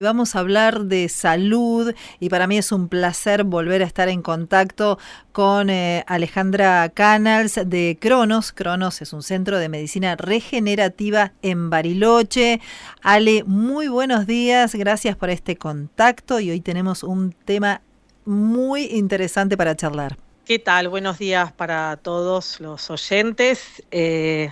Vamos a hablar de salud y para mí es un placer volver a estar en contacto con Alejandra Canals de Cronos. Cronos es un centro de medicina regenerativa en Bariloche. Ale, muy buenos días, gracias por este contacto y hoy tenemos un tema muy interesante para charlar. ¿Qué tal? Buenos días para todos los oyentes.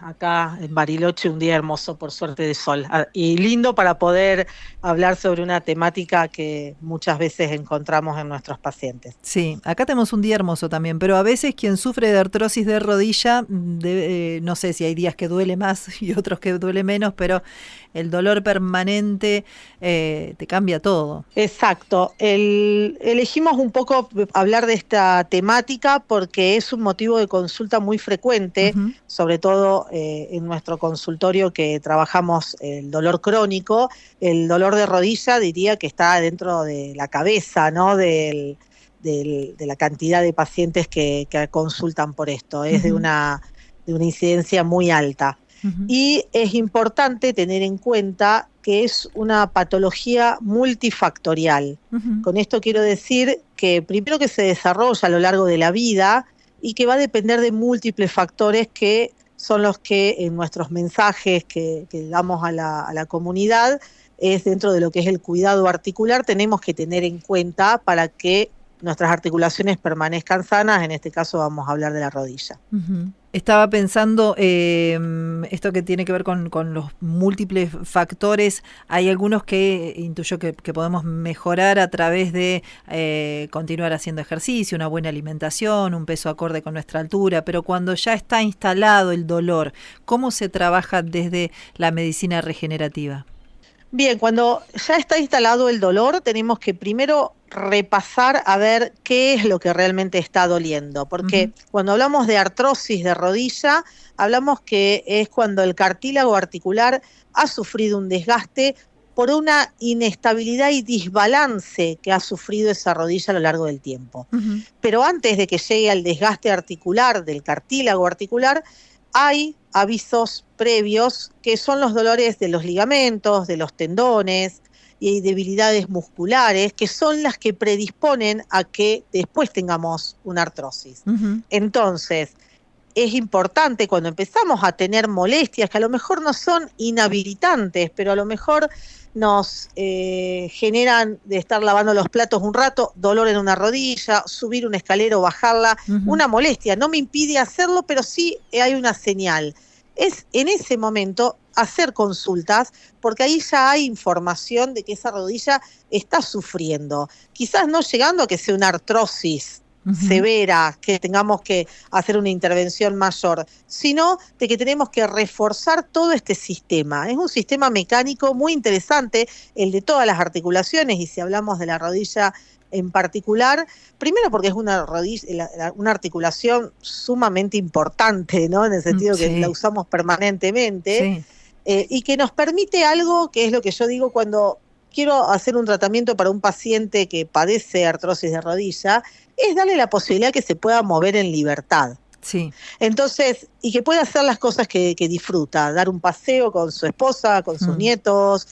Acá en Bariloche un día hermoso, por suerte de sol, y lindo para poder hablar sobre una temática que muchas veces encontramos en nuestros pacientes. Sí, acá tenemos un día hermoso también, pero a veces quien sufre de artrosis de rodilla, no sé si hay días que duele más y otros que duele menos, pero el dolor permanente te cambia todo. Exacto. Elegimos un poco hablar de esta temática porque es un motivo de consulta muy frecuente, sobre todo en nuestro consultorio que trabajamos el dolor crónico. El dolor de rodilla diría que está dentro de la cabeza, ¿no? De la cantidad de pacientes que consultan por esto. Es de una incidencia muy alta. Y es importante tener en cuenta que es una patología multifactorial. Con esto quiero decir que primero que se desarrolla a lo largo de la vida y que va a depender de múltiples factores que son los que en nuestros mensajes que damos a la comunidad es dentro de lo que es el cuidado articular, tenemos que tener en cuenta para que nuestras articulaciones permanezcan sanas. En este caso vamos a hablar de la rodilla. Estaba pensando, esto que tiene que ver con los múltiples factores, hay algunos que intuyo que podemos mejorar a través de continuar haciendo ejercicio, una buena alimentación, un peso acorde con nuestra altura, pero cuando ya está instalado el dolor, ¿cómo se trabaja desde la medicina regenerativa? Bien, cuando ya está instalado el dolor, tenemos que primero repasar a ver qué es lo que realmente está doliendo, porque cuando hablamos de artrosis de rodilla, hablamos que es cuando el cartílago articular ha sufrido un desgaste por una inestabilidad y desbalance que ha sufrido esa rodilla a lo largo del tiempo. Pero antes de que llegue al desgaste articular, del cartílago articular, hay avisos previos que son los dolores de los ligamentos, de los tendones y debilidades musculares, que son las que predisponen a que después tengamos una artrosis. Entonces, es importante cuando empezamos a tener molestias que a lo mejor no son inhabilitantes, pero a lo mejor nos generan de estar lavando los platos un rato, dolor en una rodilla, subir una escalera o bajarla, una molestia, no me impide hacerlo, pero sí hay una señal. Es en ese momento hacer consultas, porque ahí ya hay información de que esa rodilla está sufriendo, quizás no llegando a que sea una artrosis severa, que tengamos que hacer una intervención mayor, sino de que tenemos que reforzar todo este sistema. Es un sistema mecánico muy interesante, el de todas las articulaciones, y si hablamos de la rodilla en particular, primero porque es una articulación sumamente importante, ¿no? En el sentido que la usamos permanentemente, y que nos permite algo que es lo que yo digo cuando quiero hacer un tratamiento para un paciente que padece artrosis de rodilla, es darle la posibilidad que se pueda mover en libertad. Entonces, y que pueda hacer las cosas que disfruta, dar un paseo con su esposa, con sus nietos,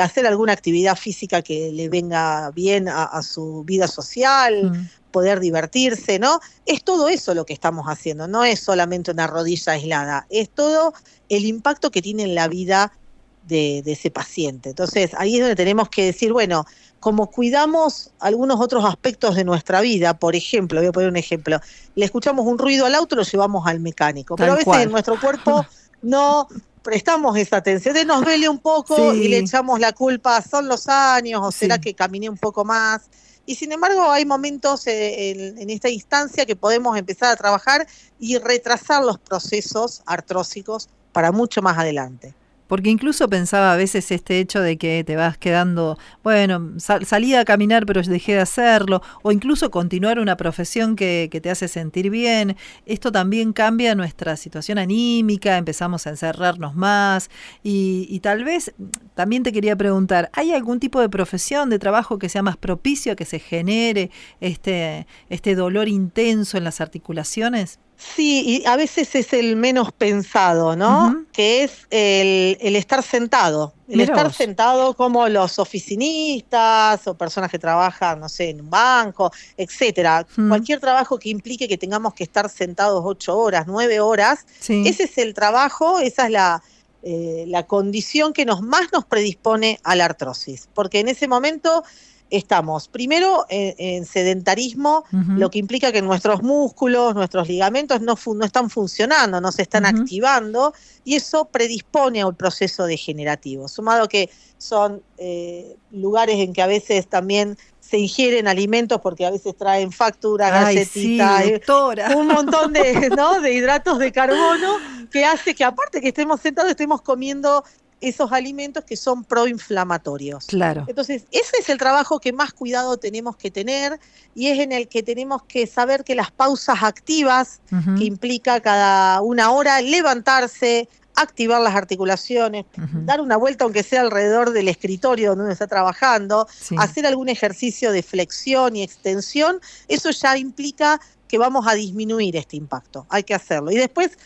hacer alguna actividad física que le venga bien a su vida social, poder divertirse, ¿no? Es todo eso lo que estamos haciendo, no es solamente una rodilla aislada, es todo el impacto que tiene en la vida de ese paciente. Entonces, ahí es donde tenemos que decir, bueno, como cuidamos algunos otros aspectos de nuestra vida, por ejemplo, voy a poner un ejemplo, le escuchamos un ruido al auto, lo llevamos al mecánico, pero a veces en nuestro cuerpo no prestamos esa atención, nos duele un poco y le echamos la culpa, son los años, o será que caminé un poco más. Y sin embargo hay momentos en esta instancia que podemos empezar a trabajar y retrasar los procesos artrósicos para mucho más adelante. Porque incluso pensaba a veces este hecho de que te vas quedando, bueno, salí a caminar pero dejé de hacerlo, o incluso continuar una profesión que te hace sentir bien. Esto también cambia nuestra situación anímica, empezamos a encerrarnos más y tal vez también te quería preguntar, ¿hay algún tipo de profesión, de trabajo que sea más propicio a que se genere este dolor intenso en las articulaciones? Sí, y a veces es el menos pensado, ¿no? Ujú. Que es el estar sentado. El Mira estar vos. sentado como los oficinistas o personas que trabajan, no sé, en un banco, etcétera. Mm, Cualquier trabajo que implique que tengamos que estar sentados 8 horas, 9 horas, sí. ese es el trabajo, esa es la condición que más nos predispone a la artrosis. Porque en ese momento estamos primero en sedentarismo, Ujú, lo que implica que nuestros músculos, nuestros ligamentos no están funcionando, no se están ujú. activando, y eso predispone a un proceso degenerativo. Sumado que son lugares en que a veces también se ingieren alimentos porque a veces traen facturas, Ay, sí, galletitas, doctora. un montón de, ¿no?, de hidratos de carbono que hace que aparte que estemos sentados, estemos comiendo esos alimentos que son proinflamatorios. Claro. Entonces, ese es el trabajo que más cuidado tenemos que tener y es en el que tenemos que saber que las pausas activas, que Ujú, implica cada 1 hora levantarse, activar las articulaciones, ujú. dar una vuelta aunque sea alrededor del escritorio donde uno está trabajando, Sí. hacer algún ejercicio de flexión y extensión, eso ya implica que vamos a disminuir este impacto. Hay que hacerlo. Y después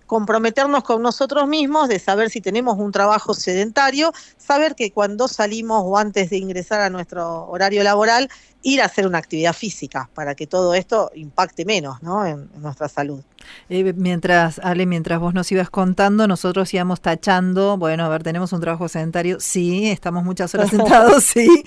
comprometernos con nosotros mismos, de saber si tenemos un trabajo sedentario, saber que cuando salimos o antes de ingresar a nuestro horario laboral, ir a hacer una actividad física para que todo esto impacte menos, ¿no?, en nuestra salud. Mientras, Ale, mientras vos nos ibas contando, nosotros íbamos tachando, bueno, a ver, tenemos un trabajo sedentario, sí, estamos muchas horas sentados, sí,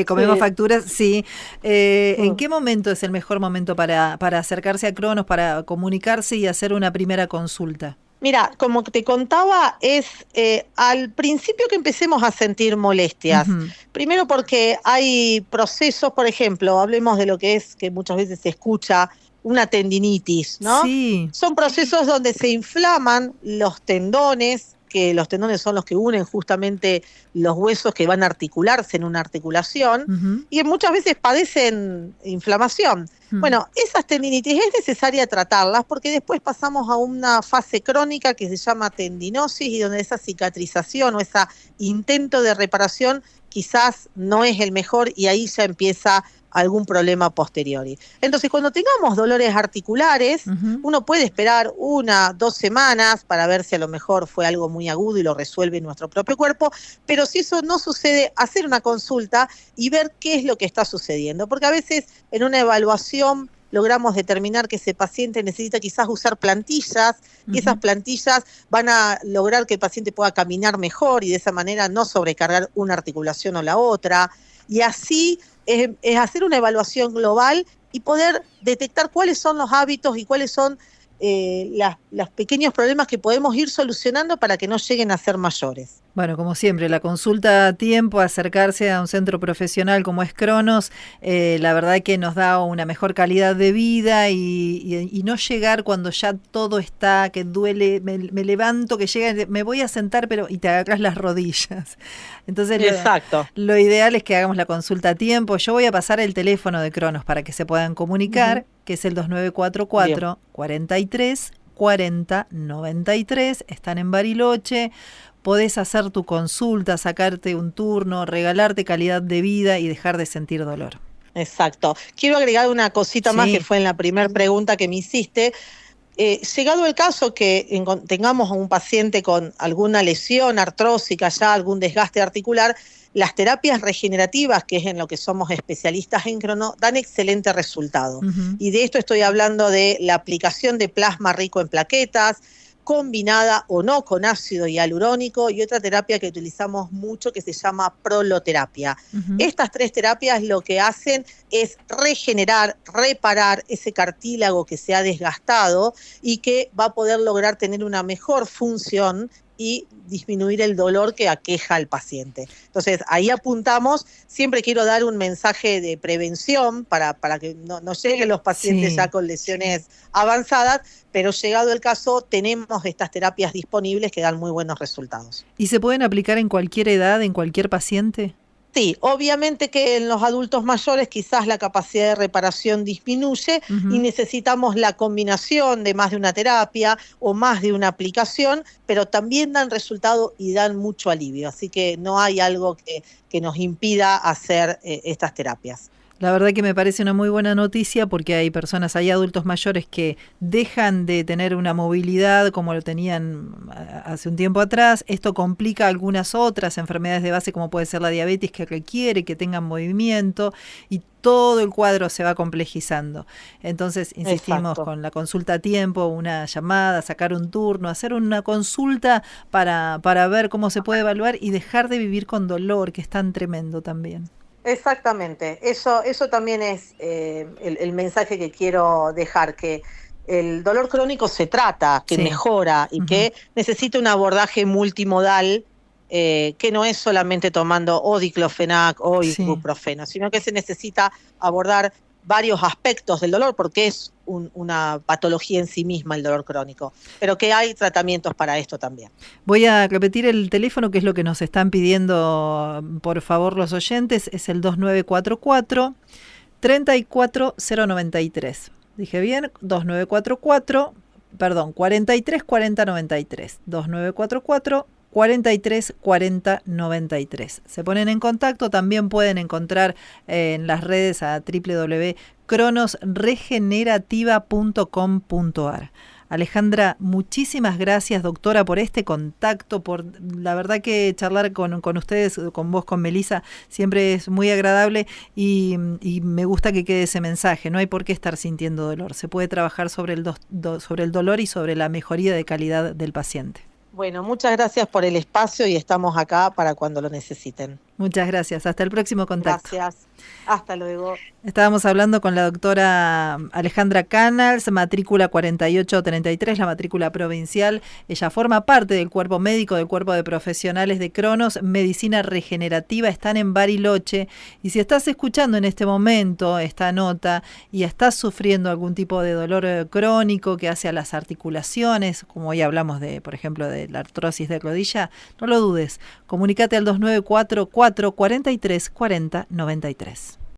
comemos Sí. facturas, sí. ¿En qué momento es el mejor momento para acercarse a Cronos, para comunicarse y hacer una primera consulta? Mira, como te contaba, es al principio que empecemos a sentir molestias. Ujú. Primero porque hay procesos, por ejemplo, hablemos de lo que es, que muchas veces se escucha, una tendinitis, ¿no? Sí. Son procesos donde se inflaman los tendones, que los tendones son los que unen justamente los huesos que van a articularse en una articulación, Ujú, y muchas veces padecen inflamación. mm. Bueno, esas tendinitis es necesaria tratarlas porque después pasamos a una fase crónica que se llama tendinosis y donde esa cicatrización o ese intento de reparación quizás no es el mejor y ahí ya empieza algún problema posteriori. Entonces, cuando tengamos dolores articulares, Ujú. uno puede esperar 1, 2 semanas para ver si a lo mejor fue algo muy agudo y lo resuelve nuestro propio cuerpo, pero si eso no sucede, hacer una consulta y ver qué es lo que está sucediendo, porque a veces en una evaluación logramos determinar que ese paciente necesita quizás usar plantillas y esas Ujú. plantillas van a lograr que el paciente pueda caminar mejor y de esa manera no sobrecargar una articulación o la otra. Y así es hacer una evaluación global y poder detectar cuáles son los hábitos y cuáles son los pequeños problemas que podemos ir solucionando para que no lleguen a ser mayores. Bueno, como siempre, la consulta a tiempo, acercarse a un centro profesional como es Cronos, la verdad que nos da una mejor calidad de vida y no llegar cuando ya todo está, que duele, me levanto, que llega, me voy a sentar, pero y te agarras las rodillas. Entonces, Exacto. lo ideal es que hagamos la consulta a tiempo. Yo voy a pasar el teléfono de Cronos para que se puedan comunicar, Ujú. que es el Bien. 2944 43 40 93. Están en Bariloche. Podés hacer tu consulta, sacarte un turno, regalarte calidad de vida y dejar de sentir dolor. Exacto. Quiero agregar una cosita más que Sí. fue en la primera pregunta que me hiciste. Llegado el caso que tengamos a un paciente con alguna lesión artrósica, ya algún desgaste articular, las terapias regenerativas, que es en lo que somos especialistas en Crono, dan excelente resultado. Ujú. Y de esto estoy hablando de la aplicación de plasma rico en plaquetas, combinada o no con ácido hialurónico, y otra terapia que utilizamos mucho que se llama proloterapia. Ujú. Estas 3 terapias lo que hacen es regenerar, reparar ese cartílago que se ha desgastado y que va a poder lograr tener una mejor función y disminuir el dolor que aqueja al paciente. Entonces, ahí apuntamos. Siempre quiero dar un mensaje de prevención para que no lleguen los pacientes ya Sí. con lesiones avanzadas, pero llegado el caso, tenemos estas terapias disponibles que dan muy buenos resultados. ¿Y se pueden aplicar en cualquier edad, en cualquier paciente? Sí, obviamente que en los adultos mayores quizás la capacidad de reparación disminuye y Ujú. necesitamos la combinación de más de una terapia o más de una aplicación, pero también dan resultado y dan mucho alivio. Así que no hay algo que nos impida hacer estas terapias. La verdad que me parece una muy buena noticia porque hay adultos mayores que dejan de tener una movilidad como lo tenían hace un tiempo atrás. Esto complica algunas otras enfermedades de base como puede ser la diabetes, que requiere que tengan movimiento, y todo el cuadro se va complejizando. Entonces, insistimos Exacto. con la consulta a tiempo, una llamada, sacar un turno, hacer una consulta para ver cómo se puede evaluar y dejar de vivir con dolor, que es tan tremendo también. Exactamente, eso también es el mensaje que quiero dejar, que el dolor crónico se trata, que Sí. mejora y Ujú. que necesita un abordaje multimodal, que no es solamente tomando o diclofenac o Sí. ibuprofeno, sino que se necesita abordar varios aspectos del dolor porque es una patología en sí misma el dolor crónico, pero que hay tratamientos para esto también. Voy a repetir el teléfono, que es lo que nos están pidiendo, por favor, los oyentes. Es el 2944-34093. ¿Dije bien? 2944, perdón, 434093. 2944-434093. Se ponen en contacto. También pueden encontrar en las redes a www.cronosregenerativa.com.ar. Alejandra, muchísimas gracias, doctora, por este contacto, por la verdad que charlar con ustedes, con vos, con Melissa, siempre es muy agradable, y me gusta que quede ese mensaje. No hay por qué estar sintiendo dolor. Se puede trabajar sobre sobre el dolor y sobre la mejoría de calidad del paciente. Bueno, muchas gracias por el espacio y estamos acá para cuando lo necesiten. Muchas gracias. Hasta el próximo contacto. Gracias. Hasta luego. Estábamos hablando con la doctora Alejandra Canals, matrícula 4833, la matrícula provincial. Ella forma parte del cuerpo médico, del cuerpo de profesionales de Cronos Medicina Regenerativa. Están en Bariloche. Y si estás escuchando en este momento esta nota y estás sufriendo algún tipo de dolor crónico que hace a las articulaciones, como hoy hablamos de, por ejemplo, de la artrosis de rodilla, no lo dudes. Comunícate al 2944 43 40 93.